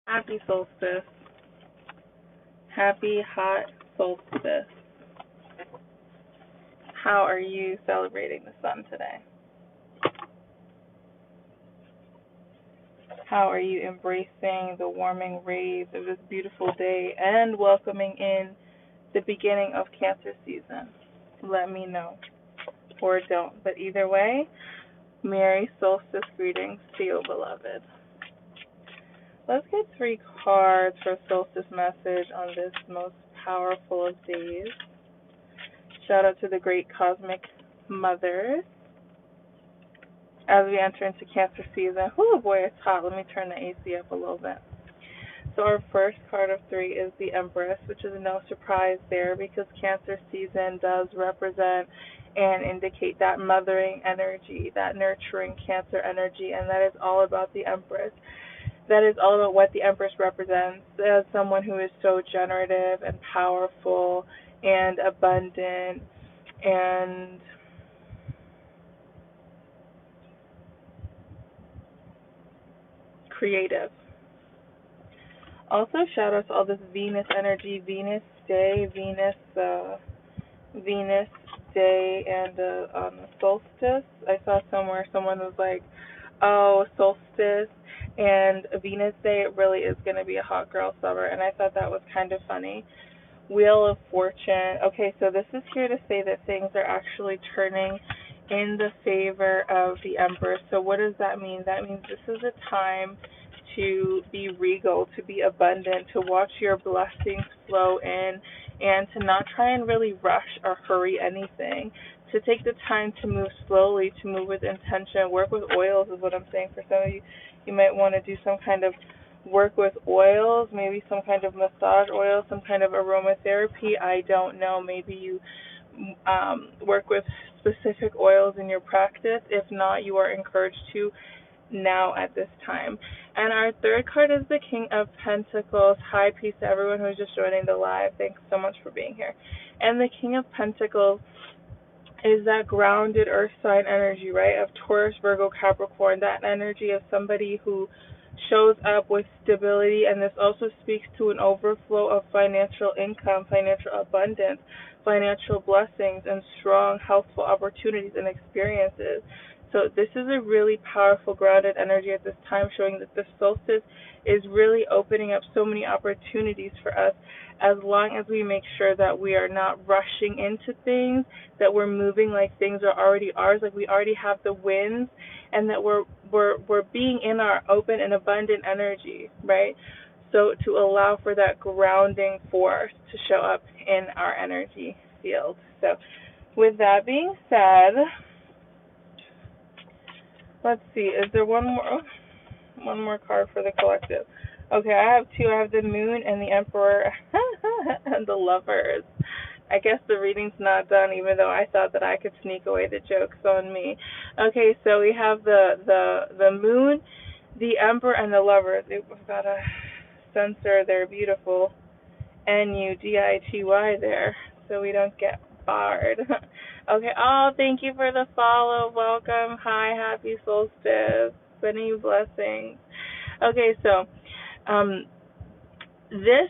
Happy solstice. Happy hot solstice. How are you celebrating the sun today? How are you embracing the warming rays of this beautiful day and welcoming in the beginning of Cancer season? Let me know. Or don't. But either way, Merry solstice greetings to you, beloved. Let's get 3 cards for solstice message on this most powerful of days. Shout out to the great cosmic mothers as we enter into Cancer season. Oh boy, it's hot. Let me turn the AC up a little bit. So our first card of 3 is the Empress, which is no surprise there because Cancer season does represent and indicate that mothering energy, that nurturing Cancer energy, and that is all about the Empress. That is all about what the Empress represents as someone who is so generative and powerful and abundant and creative. Also, shout out to all this Venus energy, Venus day, Venus day, and on the solstice. I saw somewhere someone was like, "Oh, solstice and Venus day, it really is going to be a hot girl summer," and I thought that was kind of funny. Wheel of Fortune. Okay, so this is here to say that things are actually turning in the favor of the Empress. So what does that mean? That means this is a time to be regal, to be abundant, to watch your blessings flow in, and to not try and really rush or hurry anything. To take the time to move slowly, to move with intention. Work with oils is what I'm saying. For some of you, you might want to do some kind of work with oils, maybe some kind of massage oil, some kind of aromatherapy. I don't know. Maybe you work with specific oils in your practice. If not, you are encouraged to now at this time. And our third card is the King of Pentacles. Hi, peace to everyone who's just joining the live. Thanks so much for being here. And the King of Pentacles is that grounded earth sign energy, right? Of Taurus, Virgo, Capricorn, that energy of somebody who shows up with stability, and this also speaks to an overflow of financial income, financial abundance, financial blessings, and strong, healthful opportunities and experiences. So this is a really powerful, grounded energy at this time, showing that the solstice is really opening up so many opportunities for us as long as we make sure that we are not rushing into things, that we're moving like things are already ours, like we already have the wins, and that we're being in our open and abundant energy, right? So to allow for that grounding force to show up in our energy field. So with that being said, let's see, is there one more card for the collective? Okay, I have 2. I have the Moon and the Emperor and the Lovers. I guess the reading's not done, even though I thought that I could sneak away the jokes on me. Okay, so we have the Moon, the Emperor, and the Lovers. I've got to censor their beautiful NUDITY there, so we don't get barred. Okay, oh, thank you for the follow. Welcome. Hi, happy solstice. Sending you blessings. Okay, so this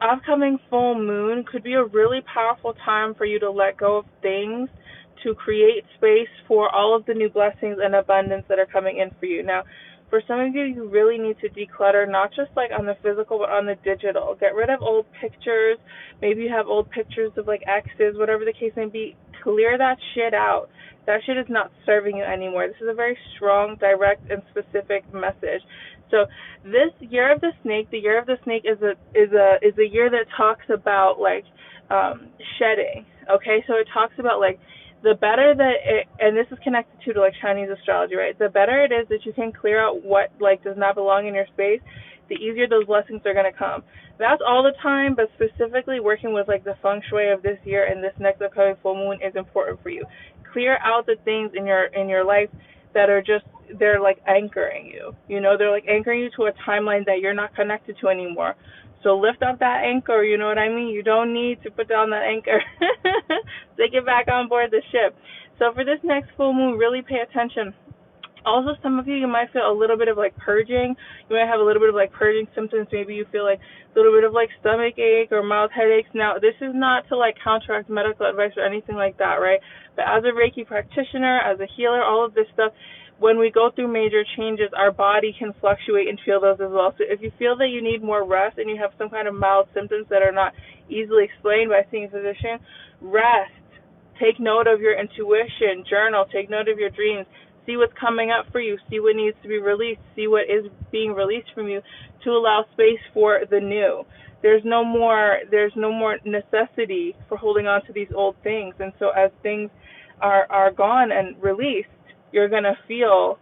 upcoming full moon could be a really powerful time for you to let go of things, to create space for all of the new blessings and abundance that are coming in for you. Now, for some of you, you really need to declutter, not just like on the physical, but on the digital. Get rid of old pictures. Maybe you have old pictures of like exes, whatever the case may be. Clear that shit out. That shit is not serving you anymore. This is a very strong, direct, and specific message. So this year of the snake, the year of the snake is a year that talks about like shedding. Okay, so it talks about like the better that it, and this is connected to like Chinese astrology, right? The better it is that you can clear out what like does not belong in your space, the easier those blessings are going to come. That's all the time, but specifically working with like the feng shui of this year and this next upcoming full moon is important for you. Clear out the things in your life that are just, they're like anchoring you. You know, they're like anchoring you to a timeline that you're not connected to anymore. So lift up that anchor, you know what I mean? You don't need to put down that anchor. Take it back on board the ship. So for this next full moon, really pay attention Also, some of you might feel a little bit of like purging. You might have a little bit of like purging symptoms. Maybe you feel like a little bit of like stomach ache or mild headaches. Now, this is not to like counteract medical advice or anything like that, right? But as a Reiki practitioner, as a healer, all of this stuff, when we go through major changes, our body can fluctuate and feel those as well. So if you feel that you need more rest and you have some kind of mild symptoms that are not easily explained by seeing a physician, rest. Take note of your intuition, journal, take note of your dreams, see what's coming up for you, see what needs to be released, see what is being released from you to allow space for the new. There's no more necessity for holding on to these old things. And so as things are gone and released, you're going to feel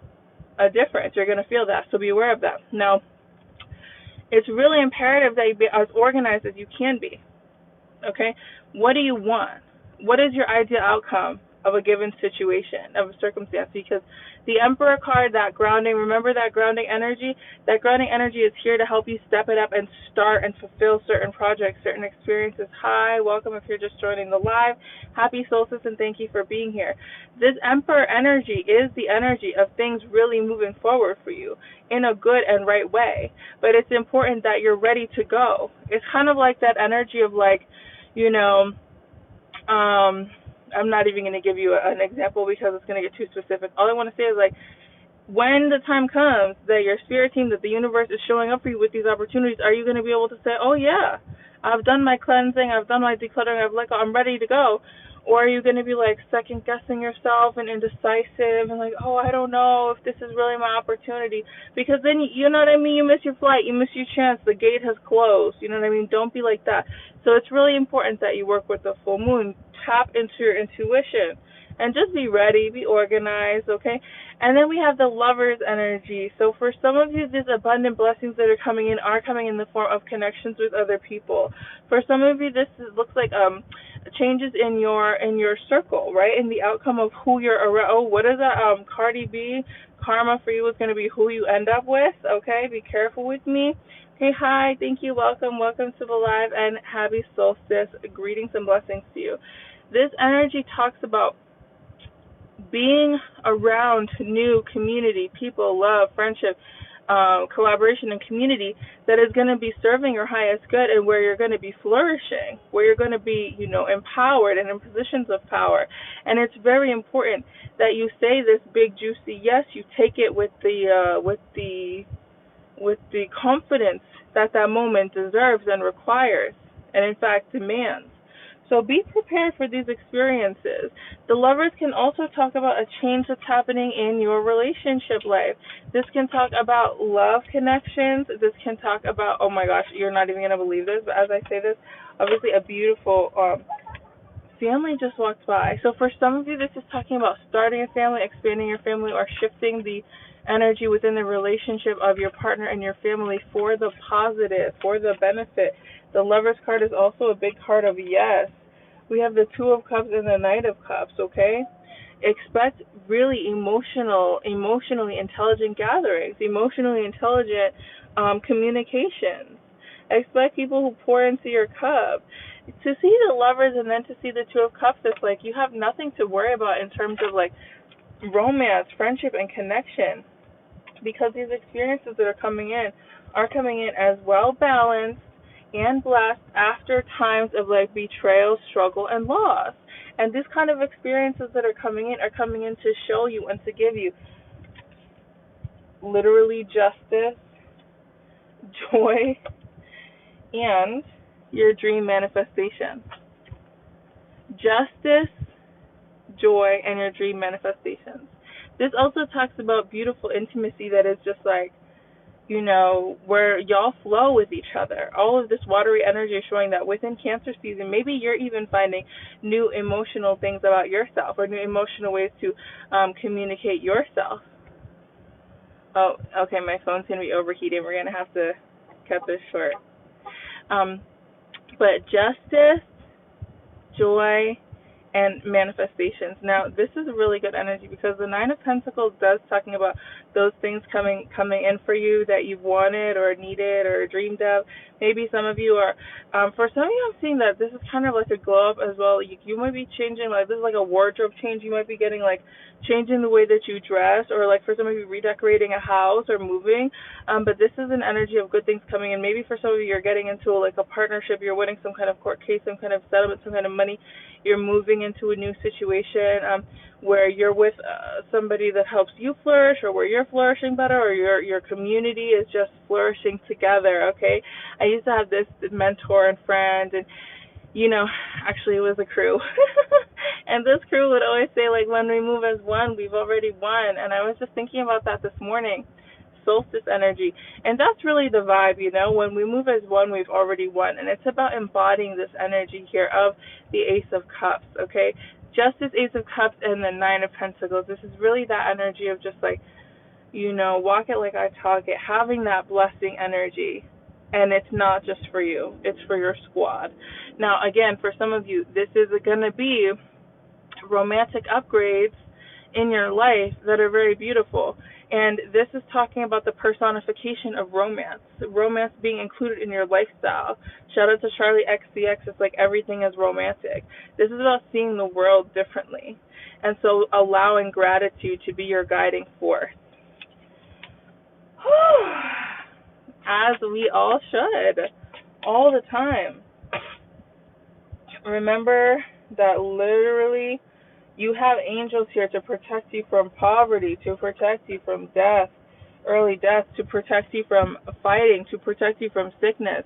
a difference. You're going to feel that. So be aware of that. Now, it's really imperative that you be as organized as you can be. Okay? What do you want? What is your ideal outcome of a given situation, of a circumstance? Because the Emperor card, that grounding, remember that grounding energy? That grounding energy is here to help you step it up and start and fulfill certain projects, certain experiences. Hi, welcome if you're just joining the live. Happy solstice and thank you for being here. This Emperor energy is the energy of things really moving forward for you in a good and right way. But it's important that you're ready to go. It's kind of like that energy of like, I'm not even going to give you an example because it's going to get too specific. All I want to say is like, when the time comes that your spirit team, that the universe is showing up for you with these opportunities, are you going to be able to say, oh yeah, I've done my cleansing, I've done my decluttering, I'm ready to go? Or are you going to be like second guessing yourself and indecisive and like, oh, I don't know if this is really my opportunity? Because then, you know what I mean, you miss your flight, you miss your chance, the gate has closed, you know what I mean? Don't be like that. So it's really important that you work with the full moon, tap into your intuition, and just be ready, be organized, okay? And then we have the Lover's energy. So for some of you, these abundant blessings that are coming in the form of connections with other people. For some of you, looks like changes in your circle, right? In the outcome of who you're around. Oh, what is that? Cardi B, karma for you is going to be who you end up with, okay? Be careful with me. Hey, hi, thank you, welcome to the live, and happy solstice. Greetings and blessings to you. This energy talks about being around new community, people, love, friendship, collaboration, and community that is going to be serving your highest good and where you're going to be flourishing, where you're going to be, empowered and in positions of power. And it's very important that you say this big juicy yes. You take it with the confidence that moment deserves and requires, and in fact demands. So be prepared for these experiences. The Lovers can also talk about a change that's happening in your relationship life. This can talk about love connections. This can talk about, oh my gosh, you're not even going to believe this, but as I say this, obviously a beautiful family just walked by. So for some of you, this is talking about starting a family, expanding your family, or shifting the energy within the relationship of your partner and your family for the positive, for the benefit. The Lover's card is also a big card of yes. We have the Two of Cups and the Knight of Cups, okay? Expect really emotionally intelligent gatherings, emotionally intelligent communications. Expect people who pour into your cup. To see the Lovers and then to see the Two of Cups, it's like you have nothing to worry about in terms of like romance, friendship, and connection, because these experiences that are coming in as well balanced and blessed after times of like betrayal, struggle, and loss. And these kind of experiences that are coming in to show you and to give you literally justice, joy, and your dream manifestation. Justice, joy, and your dream manifestations. This also talks about beautiful intimacy that is just like, where y'all flow with each other. All of this watery energy is showing that within Cancer season, maybe you're even finding new emotional things about yourself or new emotional ways to communicate yourself. Oh, okay, my phone's going to be overheating. We're going to have to cut this short. But justice, joy, and manifestations. Now, this is a really good energy because the Nine of Pentacles does talking about those things coming in for you that you've wanted or needed or dreamed of. Maybe some of you are, for some of you, I'm seeing that this is kind of like a glow up as well. You might be changing, like, this is like a wardrobe change. You might be getting, like, changing the way that you dress, or, like, for some of you, redecorating a house or moving. But this is an energy of good things coming in. Maybe for some of you, you're getting into, like, a partnership. You're winning some kind of court case, some kind of settlement, some kind of money. You're moving into a new situation, where you're with somebody that helps you flourish, or where you're flourishing better, or your community is just flourishing together, okay? I used to have this mentor and friend, and, actually it was a crew. And this crew would always say, like, when we move as one, we've already won. And I was just thinking about that this morning. Solstice energy. And that's really the vibe, when we move as one, we've already won. And it's about embodying this energy here of the Ace of Cups, okay? Just as Ace of Cups and the Nine of Pentacles, this is really that energy of just, like, walk it like I talk it, having that blessing energy. And it's not just for you, it's for your squad. Now, again, for some of you, this is going to be romantic upgrades in your life that are very beautiful. And this is talking about the personification of romance being included in your lifestyle. Shout out to Charlie XCX. It's like everything is romantic. This is about seeing the world differently. And so allowing gratitude to be your guiding force. As we all should, all the time. Remember that literally you have angels here to protect you from poverty, to protect you from death, early death, to protect you from fighting, to protect you from sickness.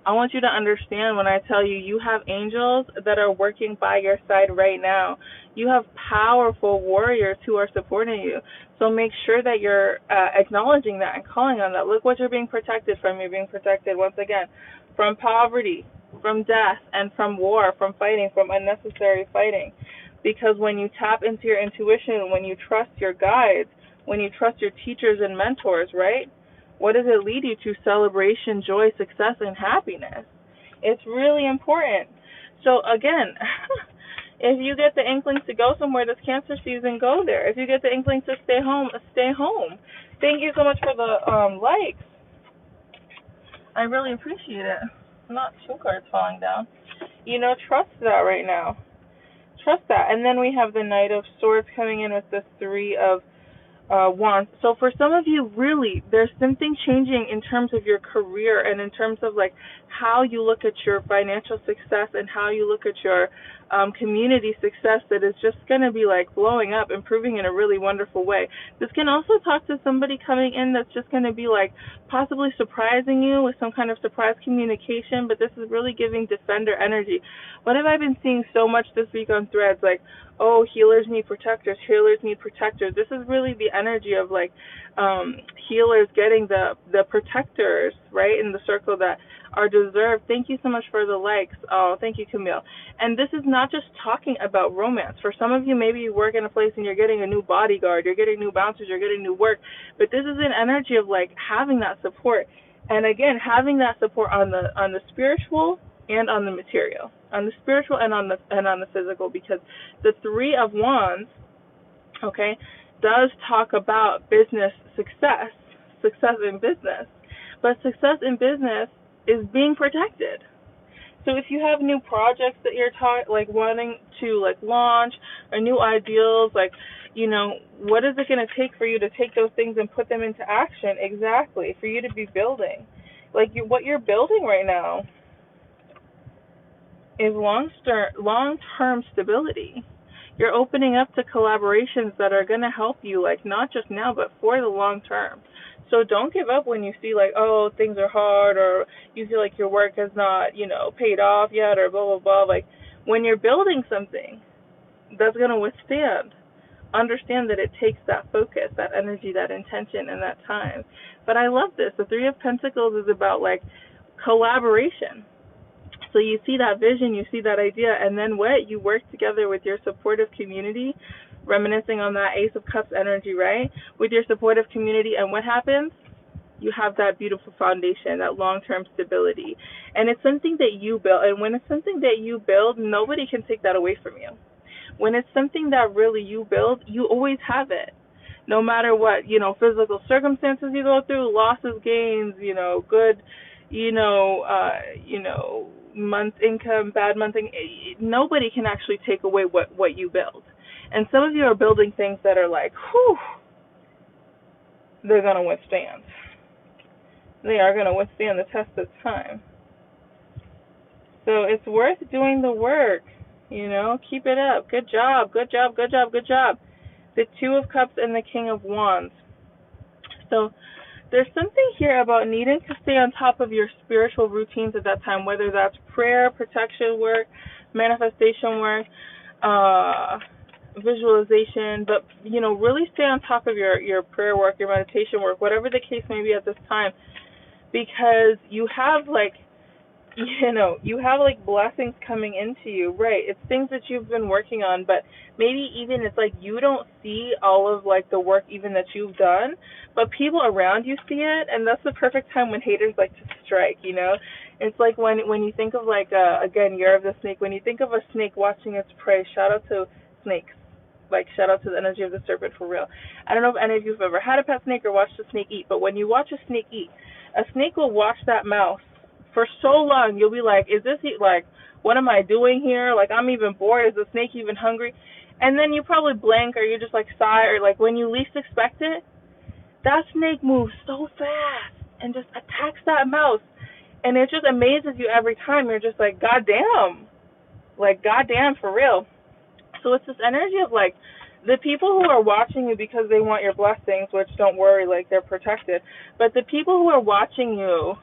I want you to understand when I tell you, you have angels that are working by your side right now. You have powerful warriors who are supporting you. So make sure that you're acknowledging that and calling on that. Look what you're being protected from. You're being protected, once again, from poverty, from death, and from war, from fighting, from unnecessary fighting. Because when you tap into your intuition, when you trust your guides, when you trust your teachers and mentors, right? What does it lead you to? Celebration, joy, success, and happiness. It's really important. So again, if you get the inkling to go somewhere this Cancer season, go there. If you get the inkling to stay home, stay home. Thank you so much for the likes. I really appreciate it. Not 2 cards falling down. Trust that right now. Trust that. And then we have the Knight of Swords coming in with the 3 of Wands. So for some of you, really, there's something changing in terms of your career and in terms of, like, how you look at your financial success and how you look at your community success that is just going to be, like, blowing up, improving in a really wonderful way. This can also talk to somebody coming in that's just going to be, like, possibly surprising you with some kind of surprise communication, but this is really giving defender energy. What have I been seeing so much this week on Threads? Like, oh, healers need protectors, healers need protectors. This is really the energy of, like, healers getting the protectors, right, in the circle that are deserved. Thank you so much for the likes. Oh, thank you, Camille. And this is not just talking about romance. For some of you, maybe you work in a place and you're getting a new bodyguard, you're getting new bouncers, you're getting new work, but this is an energy of, like, having that support. And again, having that support on the spiritual and on the material, on the spiritual and on the physical, because the 3 of Wands, okay, does talk about business success in business, but success in business is being protected. So if you have new projects that you're wanting to, like, launch, or new ideals, like, what is it going to take for you to take those things and put them into action? Exactly, for you to be building, like, what you're building right now is long-term stability. You're opening up to collaborations that are going to help you, like, not just now, but for the long term. So don't give up when you see, like, oh, things are hard, or you feel like your work has not, paid off yet, or blah, blah, blah. Like, when you're building something that's going to withstand, understand that it takes that focus, that energy, that intention, and that time. But I love this. The 3 of Pentacles is about, like, collaboration. So you see that vision, you see that idea, and then what? You work together with your supportive community, reminiscing on that Ace of Cups energy, right? With your supportive community, and what happens? You have that beautiful foundation, that long-term stability. And it's something that you build, and when it's something that you build, nobody can take that away from you. When it's something that really you build, you always have it. No matter what, physical circumstances you go through, losses, gains, good, month income, bad month income, nobody can actually take away what you build. And some of you are building things that are like, whew, they're going to withstand. They are going to withstand the test of time. So it's worth doing the work, keep it up. Good job, good job, good job, good job. The Two of Cups and the King of Wands. So there's something here about needing to stay on top of your spiritual routines at that time, whether that's prayer, protection work, manifestation work, visualization, but, really stay on top of your prayer work, your meditation work, whatever the case may be at this time, because you have blessings coming into you, right? It's things that you've been working on, but maybe even it's like you don't see all of the work even that you've done, but people around you see it, and that's the perfect time when haters like to strike, It's like when you think of again, Year of the Snake, when you think of a snake watching its prey, shout out to snakes. Shout out to the energy of the serpent for real. I don't know if any of you have ever had a pet snake or watched a snake eat, but when you watch a snake eat, a snake will watch that mouse for so long. You'll be like, is this, what am I doing here? I'm even bored. Is the snake even hungry? And then you probably blink, or you just sigh, or when you least expect it, that snake moves so fast and just attacks that mouse. And it just amazes you every time. You're just like, God damn. God damn, for real. So it's this energy of the people who are watching you because they want your blessings, which don't worry, they're protected. But the people who are watching you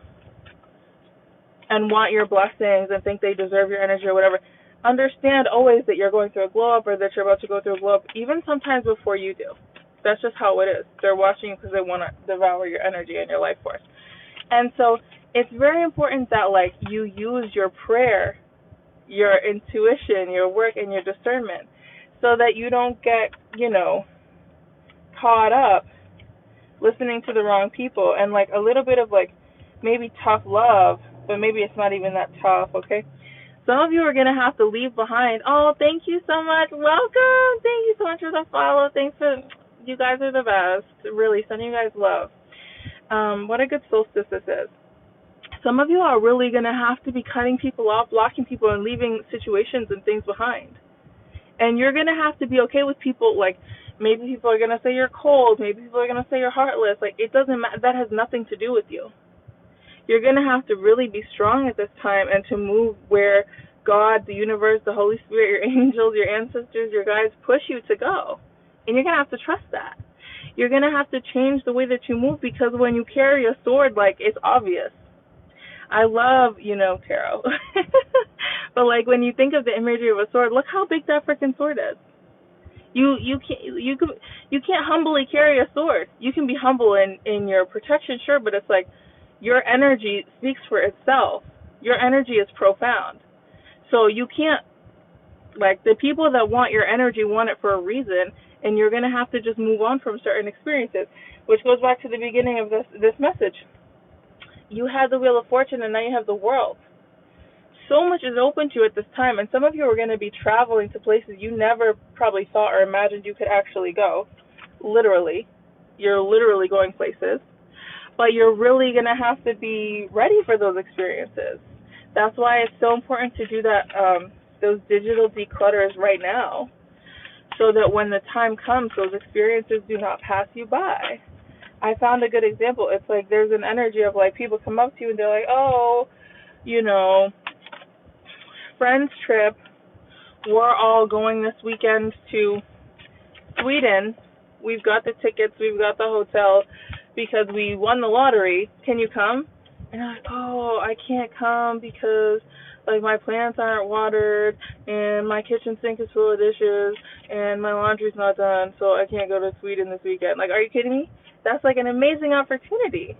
and want your blessings and think they deserve your energy or whatever, understand always that you're going through a glow up, or that you're about to go through a glow up, even sometimes before you do. That's just how it is. They're watching you because they want to devour your energy and your life force. And so it's very important that you use your prayer, your intuition, your work, and your discernment, so that you don't get, caught up listening to the wrong people, and a little bit of maybe tough love, but maybe it's not even that tough, okay? Some of you are going to have to leave behind. Oh, thank you so much. Welcome. Thank you so much for the follow. Thanks for, you guys are the best. Really, sending you guys love. What a good solstice this is. Some of you are really going to have to be cutting people off, blocking people, and leaving situations and things behind. And you're going to have to be okay with people, maybe people are going to say you're cold, maybe people are going to say you're heartless. It doesn't matter. That has nothing to do with you. You're going to have to really be strong at this time and to move where God, the universe, the Holy Spirit, your angels, your ancestors, your guides push you to go. And you're going to have to trust that. You're going to have to change the way that you move, because when you carry a sword, it's obvious. I love, tarot. But when you think of the imagery of a sword, look how big that freaking sword is. You can't humbly carry a sword. You can be humble in your protection, sure, but it's your energy speaks for itself. Your energy is profound. So you can't, the people that want your energy want it for a reason, and you're going to have to just move on from certain experiences, which goes back to the beginning of this message. You had the Wheel of Fortune, and now you have the World. So much is open to you at this time, and some of you are going to be traveling to places you never probably thought or imagined you could actually go. Literally. You're literally going places. But you're really going to have to be ready for those experiences. That's why it's so important to do that, those digital declutters right now, so that when the time comes, those experiences do not pass you by. I found a good example. It's there's an energy of people come up to you and they're like, oh, friends trip, we're all going this weekend to Sweden. We've got the tickets, we've got the hotel, because we won the lottery. Can you come? And I'm like, oh, I can't come because my plants aren't watered, and my kitchen sink is full of dishes, and my laundry's not done, so I can't go to Sweden this weekend. Are you kidding me? That's an amazing opportunity.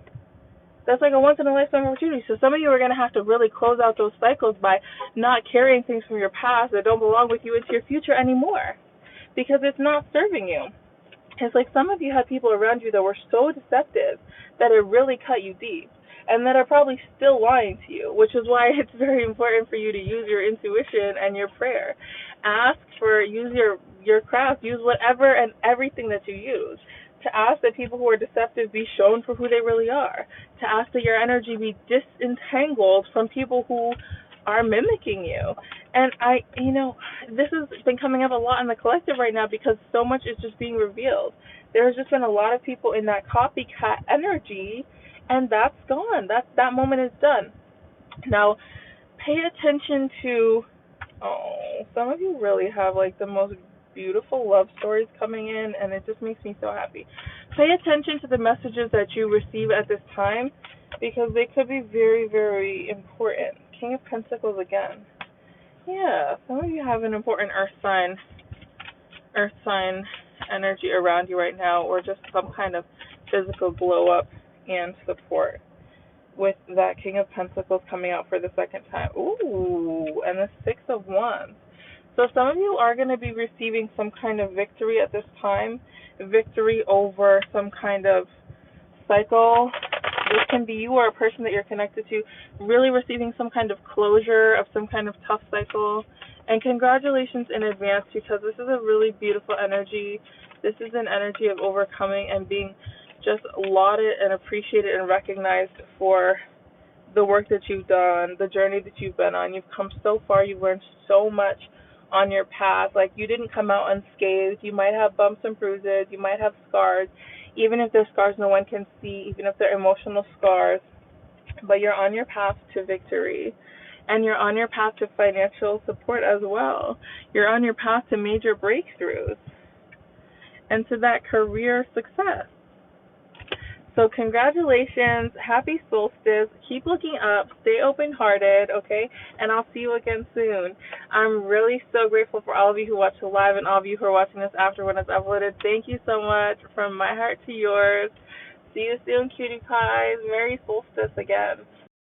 That's a once-in-a-lifetime opportunity. So some of you are going to have to really close out those cycles by not carrying things from your past that don't belong with you into your future anymore, because it's not serving you. It's some of you had people around you that were so deceptive that it really cut you deep, and that are probably still lying to you, which is why it's very important for you to use your intuition and your prayer. Use your craft, use whatever and everything that you use, to ask that people who are deceptive be shown for who they really are, to ask that your energy be disentangled from people who are mimicking you. And this has been coming up a lot in the collective right now because so much is just being revealed. There's just been a lot of people in that copycat energy, and that's gone. That moment is done. Now, pay attention to, some of you really have like the most beautiful love stories coming in, and it just makes me so happy. Pay attention to the messages that you receive at this time because they could be very, very important. King of Pentacles again. Yeah, some of you have an important earth sign energy around you right now, or just some kind of physical glow up and support, with that King of Pentacles coming out for the second time. Ooh, and the Six of Wands. So some of you are going to be receiving some kind of victory at this time, victory over some kind of cycle. This can be you or a person that you're connected to really receiving some kind of closure of some kind of tough cycle. And congratulations in advance, because this is a really beautiful energy. This is an energy of overcoming and being just lauded and appreciated and recognized for the work that you've done, the journey that you've been on. You've come so far. You've learned so much on your path. Like, you didn't come out unscathed. You might have bumps and bruises. You might have scars. Even if they're scars no one can see, even if they're emotional scars. But you're on your path to victory. And you're on your path to financial support as well. You're on your path to major breakthroughs and to that career success. So congratulations, happy solstice, keep looking up, stay open-hearted, okay, and I'll see you again soon. I'm really so grateful for all of you who watch the live and all of you who are watching this after when it's uploaded. Thank you so much, from my heart to yours. See you soon, cutie pies. Merry solstice again.